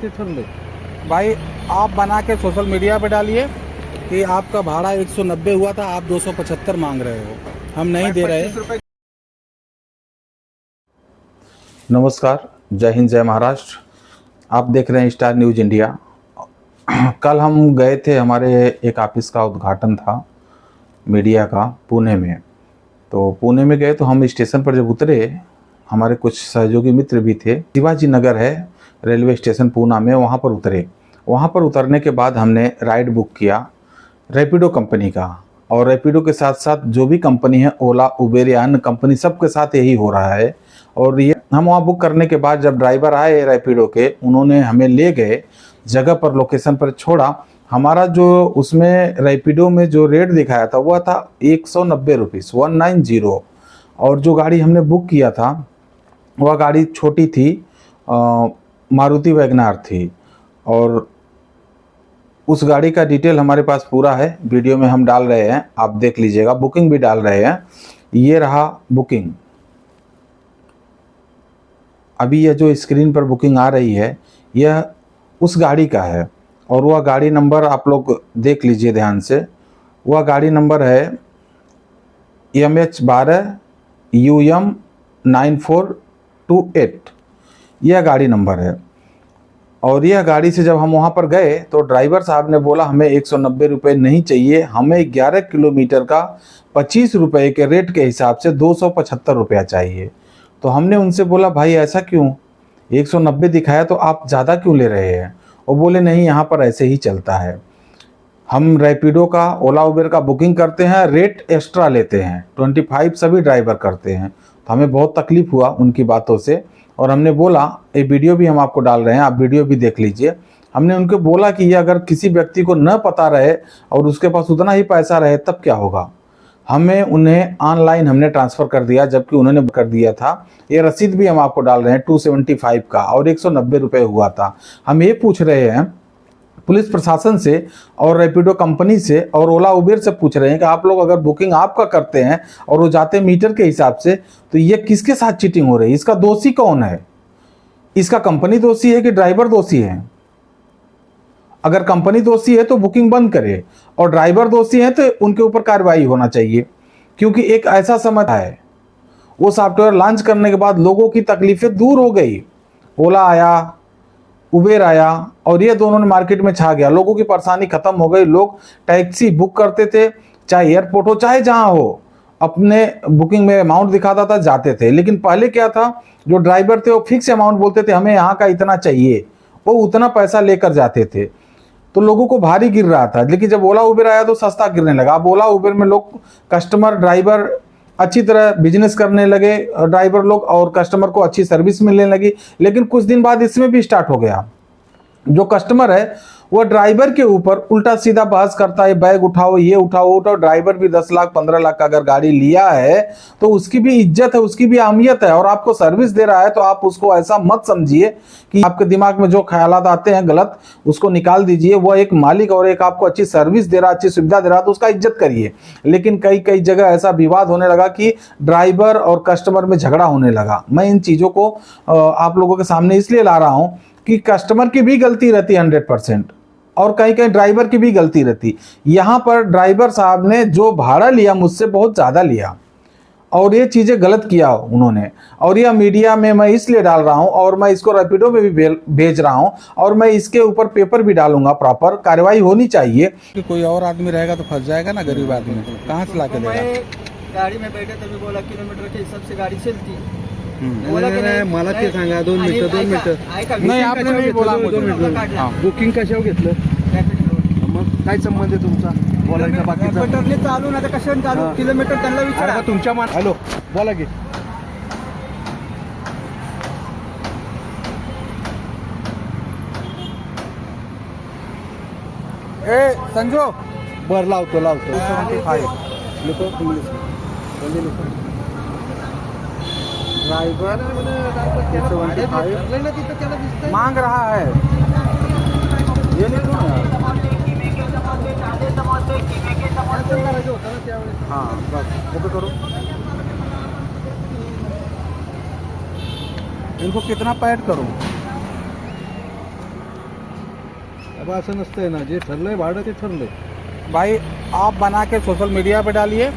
भाई आप बना के सोशल मीडिया पे डालिए कि आपका भाड़ा 190 हुआ था, आप 275 मांग रहे हो, हम नहीं दे रहे। नमस्कार, जय हिंद, जय महाराष्ट्र। आप देख रहे हैं स्टार न्यूज़ इंडिया। कल हम गए थे, हमारे एक ऑफिस का उद्घाटन था मीडिया का पुणे में। तो पुणे में गए तो हम स्टेशन पर जब उतरे, हमारे कुछ सहयोगी मित्र भी थे। शिवाजी नगर है रेलवे स्टेशन पूना में, वहाँ पर उतरे। वहाँ पर उतरने के बाद हमने राइड बुक किया रैपिडो कंपनी का, और रैपिडो के साथ साथ जो भी कंपनी है, ओला, उबेर या अन्य कंपनी, सबके साथ यही हो रहा है। और ये हम वहाँ बुक करने के बाद जब ड्राइवर आए रैपिडो के, उन्होंने हमें ले गए जगह पर, लोकेशन पर छोड़ा। हमारा जो उसमें रैपिडो में जो रेट दिखाया था वह था 190 रुपीज़, 190। और जो गाड़ी हमने बुक किया था वह गाड़ी छोटी थी, मारुति वैगनार थी। और उस गाड़ी का डिटेल हमारे पास पूरा है, वीडियो में हम डाल रहे हैं, आप देख लीजिएगा। बुकिंग भी डाल रहे हैं, ये रहा बुकिंग। अभी यह जो स्क्रीन पर बुकिंग आ रही है यह उस गाड़ी का है, और वह गाड़ी नंबर आप लोग देख लीजिए ध्यान से। वह गाड़ी नंबर है MH12UM9428, यह गाड़ी नंबर है। और यह गाड़ी से जब हम वहाँ पर गए तो ड्राइवर साहब ने बोला हमें 190 रुपये नहीं चाहिए, हमें 11 किलोमीटर का 25 रुपये के रेट के हिसाब से 275 रुपया चाहिए। तो हमने उनसे बोला भाई ऐसा क्यों, 190 दिखाया तो आप ज़्यादा क्यों ले रहे हैं? वो बोले नहीं, यहाँ पर ऐसे ही चलता है, हम रैपिडो का, ओला, उबेर का बुकिंग करते हैं, रेट एक्स्ट्रा लेते हैं, 25 सभी ड्राइवर करते हैं। तो हमें बहुत तकलीफ़ हुआ उनकी बातों से, और हमने बोला, ये वीडियो भी हम आपको डाल रहे हैं, आप वीडियो भी देख लीजिए। हमने उनको बोला कि ये अगर किसी व्यक्ति को न पता रहे और उसके पास उतना ही पैसा रहे तब क्या होगा। हमें उन्हें ऑनलाइन हमने ट्रांसफ़र कर दिया, जबकि उन्होंने कर दिया था। ये रसीद भी हम आपको डाल रहे हैं 275 का, और 190 रुपये हुआ था। हम ये पूछ रहे हैं पुलिस प्रशासन से और रैपिडो कंपनी से और ओला उबेर से पूछ रहे हैं कि आप लोग अगर बुकिंग आपका करते हैं और वो जाते मीटर के हिसाब से, तो ये किसके साथ चीटिंग हो रही है? इसका दोषी कौन है? इसका कंपनी दोषी है कि ड्राइवर दोषी है? अगर कंपनी दोषी है तो बुकिंग बंद करे, और ड्राइवर दोषी है तो उनके ऊपर कार्रवाई होना चाहिए। क्योंकि एक ऐसा समय है, वो सॉफ्टवेयर लॉन्च करने के बाद लोगों की तकलीफें दूर हो गई। ओला आया, उबेर आया, और ये दोनों ने मार्केट में छा गया, लोगों की परेशानी खत्म हो गई। लोग टैक्सी बुक करते थे, चाहे एयरपोर्ट हो चाहे जहां हो, अपने बुकिंग में अमाउंट दिखाता था, जाते थे। लेकिन पहले क्या था, जो ड्राइवर थे वो फिक्स अमाउंट बोलते थे, हमें यहाँ का इतना चाहिए, वो उतना पैसा लेकर जाते थे, तो लोगों को भारी गिर रहा था। लेकिन जब ओला उबेर आया तो सस्ता गिरने लगा। अब ओला उबेर में लोग, कस्टमर, ड्राइवर अच्छी तरह बिजनेस करने लगे, ड्राइवर लोग, और कस्टमर को अच्छी सर्विस मिलने लगी। लेकिन कुछ दिन बाद इसमें भी स्टार्ट हो गया, जो कस्टमर है वो ड्राइवर के ऊपर उल्टा सीधा बहस करता है, बैग उठाओ, ये उठाओ, उठाओ। ड्राइवर भी 10 लाख 15 लाख का अगर गाड़ी लिया है तो उसकी भी इज्जत है, उसकी भी अहमियत है, और आपको सर्विस दे रहा है तो आप उसको ऐसा मत समझिए कि आपके दिमाग में जो ख्यालात आते हैं गलत, उसको निकाल दीजिए। वो एक मालिक और एक आपको अच्छी सर्विस दे रहा, अच्छी सुविधा दे रहा, तो उसका इज्जत करिए। लेकिन कई कई जगह ऐसा विवाद होने लगा कि ड्राइवर और कस्टमर में झगड़ा होने लगा। मैं इन चीज़ों को आप लोगों के सामने इसलिए ला रहा हूँ कि कस्टमर की भी गलती रहती है 100%, और कहीं कहीं ड्राइवर की भी गलती रहती। यहाँ पर ड्राइवर साहब ने जो भाड़ा लिया मुझसे बहुत ज़्यादा लिया, और ये चीज़ें गलत किया उन्होंने। और यह मीडिया में मैं इसलिए डाल रहा हूँ, और मैं इसको रैपिडो में भी भेज रहा हूँ, और मैं इसके ऊपर पेपर भी डालूंगा। प्रॉपर कार्रवाई होनी चाहिए। कि कोई और आदमी रहेगा तो फंस जाएगा ना, गरीब आदमी कहाँ से ला के देगा? गाड़ी में बैठे तभी बोला किलोमीटर के हिसाब से गाडी चलती। मला ते सांगा, 2 मिनिटं नाही, आपने नाही बोला मुझे। बुकिंग कशावर घेतलं? मग काय संबंध आहे तुमचा बोलायचा? बाकीचा रॅपिडोने चालू ना, कशाने चालू, किलोमीटर त्यांना विचारा। अरे तुमच्या हॅलो, बोला की. ए संजो, बर लावतो 275 लिखो इंग्लिश ड्राइवर 275 मांग रहा है, ये लिखो ना। हाँ बस ओके करो। इनको कितना पैड करूँ? अब असं नसतंय ना, जे ठरलंय भाडं ते ठरलंय. भाई आप बना के सोशल मीडिया पे डालिए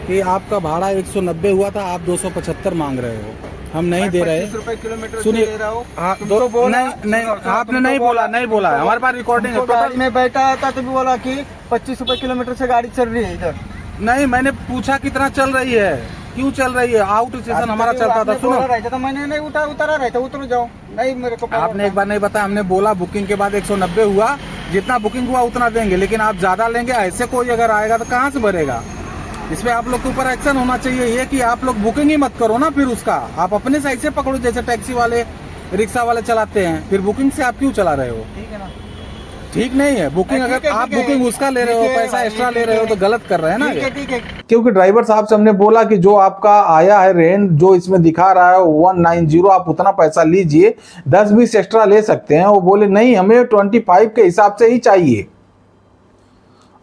कि आपका भाड़ा 190 हुआ था, आप 275 मांग रहे हो, हम नहीं दे रहे. 25 रुपए किलोमीटर से सुनिए, ले रहा हूँ. हाँ, तुमको बोला, नहीं नहीं, आपने नहीं बोला, नहीं बोला, हमारे पास रिकॉर्डिंग है. तुमको गाड़ी में बैठा था तो भी बोला कि 25 रुपए किलोमीटर से गाड़ी चल रही है इधर. नहीं, मैंने पूछा कितना चल रही है, क्यों चल रही है. आउट स्टेशन हमारा चलता था. आपने सुनो, बोला रहता तो मैंने नहीं उतारा रहता, उतर जाओ. नहीं मेरे को आपने एक बार नहीं बताया, हमने बोला बुकिंग के बाद 190 हुआ, जितना बुकिंग हुआ उतना देंगे, लेकिन आप ज्यादा लेंगे. ऐसे कोई अगर आएगा तो कहाँ से भरेगा. इसमें आप लोग के ऊपर एक्शन होना चाहिए. ये कि आप लोग बुकिंग ही मत करो ना, फिर उसका आप अपने साइड से पकड़ो, जैसे टैक्सी वाले रिक्शा वाले चलाते हैं. फिर बुकिंग से आप क्यों चला रहे हो. ठीक है ना. ठीक नहीं है बुकिंग. अगर आप बुकिंग उसका ले रहे हो, पैसा एक्स्ट्रा ले रहे हो तो गलत कर रहे हैं ना. ठीक है ठीक है. क्योंकि ड्राइवर साहब से हमने बोला कि जो आपका आया है रेंट, जो इसमें दिखा रहा है 190, आप उतना पैसा लीजिए, 10-20 एक्स्ट्रा ले सकते हैं. वो बोले नहीं, हमें 25 के हिसाब से ही चाहिए.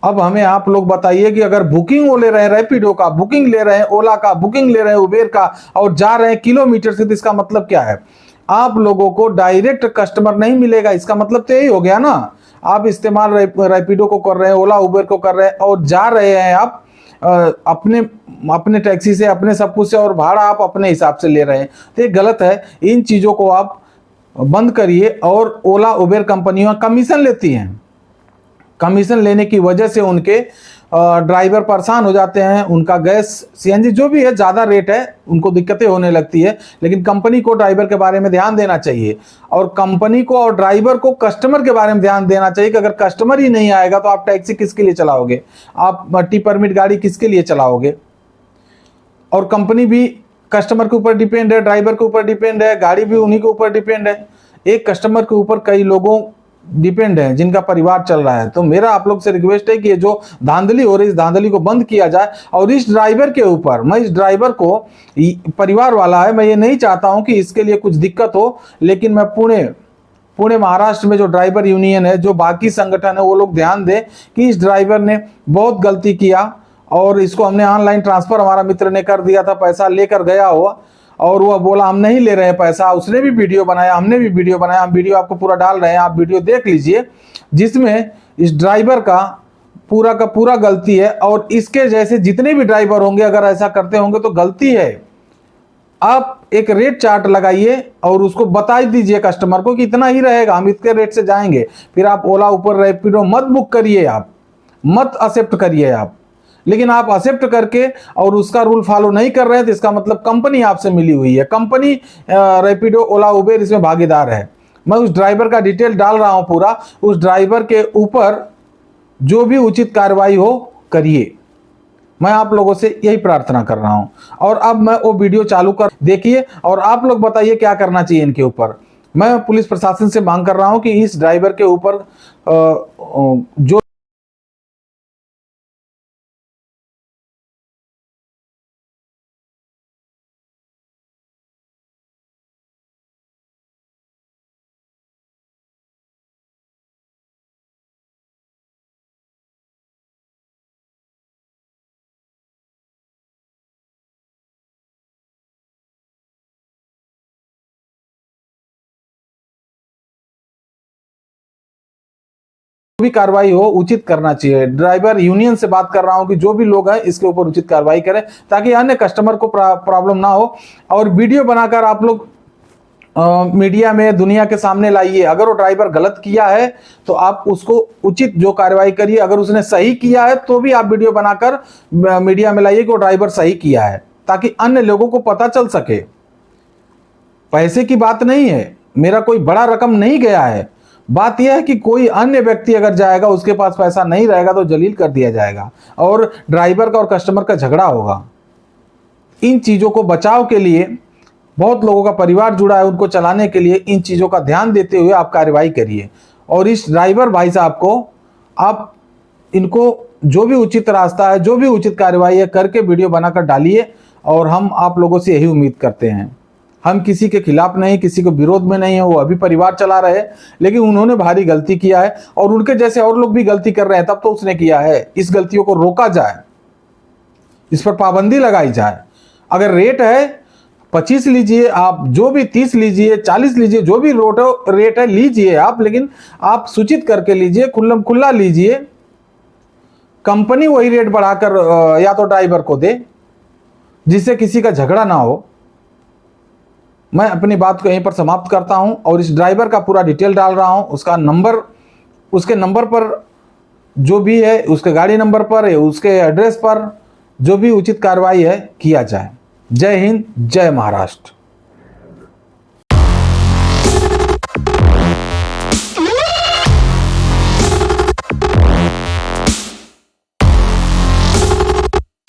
अब हमें आप लोग बताइए कि अगर बुकिंग वो ले रहे हैं, रैपिडो का बुकिंग ले रहे हैं, ओला का बुकिंग ले रहे हैं, उबेर का, और जा रहे हैं किलोमीटर से, तो इसका मतलब क्या है. आप लोगों को डायरेक्ट कस्टमर नहीं मिलेगा. इसका मतलब तो यही हो गया ना, आप इस्तेमाल रैपिडो को कर रहे हैं, ओला उबेर को कर रहे हैं, और जा रहे हैं आप अपने टैक्सी से, अपने सब कुछ से, और भाड़ा आप अपने हिसाब से ले रहे हैं. तो ये गलत है. इन चीज़ों को आप बंद करिए. और ओला उबेर कंपनियां कमीशन लेती हैं. कमीशन लेने की वजह से उनके ड्राइवर परेशान हो जाते हैं. उनका गैस, सीएनजी जो भी है, ज़्यादा रेट है, उनको दिक्कतें होने लगती है. लेकिन कंपनी को ड्राइवर के बारे में ध्यान देना चाहिए, और कंपनी को और ड्राइवर को कस्टमर के बारे में ध्यान देना चाहिए कि अगर कस्टमर ही नहीं आएगा तो आप टैक्सी किसके लिए चलाओगे, आप टी परमिट गाड़ी किसके लिए चलाओगे. और कंपनी भी कस्टमर के ऊपर डिपेंड है, ड्राइवर के ऊपर डिपेंड है, गाड़ी भी उन्हीं के ऊपर डिपेंड है. एक कस्टमर के ऊपर कई लोगों डिपेंड है जिनका परिवार चल रहा है. तो मेरा आप लोग से रिक्वेस्ट है कि ये जो धांधली हो रही है, इस धांधली को बंद किया जाए. और इस ड्राइवर के ऊपर, मैं इस ड्राइवर को, परिवार वाला है, मैं ये नहीं चाहता हूं कि इसके लिए कुछ दिक्कत हो. लेकिन मैं पुणे महाराष्ट्र में जो ड्राइवर यूनियन है, जो बाकी संगठन है, वो लोग ध्यान दें कि इस ड्राइवर ने बहुत गलती किया, और इसको हमने ऑनलाइन ट्रांसफर, हमारा मित्र ने कर दिया था, पैसा लेकर गया हुआ, और वह बोला हम नहीं ले रहे हैं पैसा. उसने भी वीडियो बनाया, हमने भी वीडियो बनाया, हम वीडियो आपको पूरा डाल रहे हैं, आप वीडियो देख लीजिए, जिसमें इस ड्राइवर का पूरा गलती है. और इसके जैसे जितने भी ड्राइवर होंगे, अगर ऐसा करते होंगे तो गलती है. आप एक रेट चार्ट लगाइए और उसको बता दीजिए कस्टमर को कि इतना ही रहेगा, हम इतने रेट से जाएंगे. फिर आप ओला ऊपर रैपिडो मत बुक करिए, आप मत एक्सेप्ट करिए आप. लेकिन आप एक्सेप्ट करके और उसका रूल फॉलो नहीं कर रहे हैं, तो इसका मतलब कंपनी आपसे मिली हुई है. कंपनी रैपिडो, ओला, उबेर इसमें भागीदार है. मैं उस ड्राइवर का डिटेल डाल रहा हूं पूरा. उस ड्राइवर के ऊपर जो भी उचित कार्रवाई हो करिए. मैं आप लोगों से यही प्रार्थना कर रहा हूं. और अब मैं वो वीडियो चालू कर देखिए, और आप लोग बताइए क्या करना चाहिए इनके ऊपर. मैं पुलिस प्रशासन से मांग कर रहा हूं कि इस ड्राइवर के ऊपर जो भी कार्रवाई हो उचित करना चाहिए. ड्राइवर यूनियन से बात कर रहा हूं कि जो भी लोग हैं इसके ऊपर उचित कार्रवाई करें, ताकि अन्य कस्टमर को प्रॉब्लम ना हो. और वीडियो बनाकर आप लोग मीडिया में, दुनिया के सामने लाइए. अगर वो ड्राइवर गलत किया है तो आप उसको उचित जो कार्रवाई करिए. अगर उसने सही किया है तो भी आप वीडियो बनाकर मीडिया में लाइए कि वो ड्राइवर सही किया है, ताकि अन्य लोगों को पता चल सके. पैसे की बात नहीं है, मेरा कोई बड़ा रकम नहीं गया है. बात यह है कि कोई अन्य व्यक्ति अगर जाएगा, उसके पास पैसा नहीं रहेगा तो जलील कर दिया जाएगा, और ड्राइवर का और कस्टमर का झगड़ा होगा. इन चीज़ों को बचाव के लिए बहुत लोगों का परिवार जुड़ा है, उनको चलाने के लिए इन चीज़ों का ध्यान देते हुए आप कार्रवाई करिए. और इस ड्राइवर भाई साहब को आप, इनको जो भी उचित रास्ता है, जो भी उचित कार्रवाई है करके वीडियो बनाकर डालिए. और हम आप लोगों से यही उम्मीद करते हैं. हम किसी के खिलाफ नहीं, किसी को विरोध में नहीं है. वो अभी परिवार चला रहे हैं, लेकिन उन्होंने भारी गलती किया है, और उनके जैसे और लोग भी गलती कर रहे हैं, तब तो उसने किया है. इस गलतियों को रोका जाए, इस पर पाबंदी लगाई जाए. अगर रेट है 25 लीजिए आप, जो भी 30 लीजिए, 40 लीजिए, जो भी रेट है लीजिए आप, लेकिन आप सूचित करके लीजिए, खुल्लम खुल्ला लीजिए। कंपनी वही रेट बढ़ाकर या तो ड्राइवर को दे, जिससे किसी का झगड़ा ना हो। मैं अपनी बात को यहीं पर समाप्त करता हूं और इस ड्राइवर का पूरा डिटेल डाल रहा हूं। उसका नंबर, उसके नंबर पर जो भी है, उसके गाड़ी नंबर पर या उसके एड्रेस पर जो भी उचित कार्रवाई है किया जाए। जय हिंद, जय महाराष्ट्र।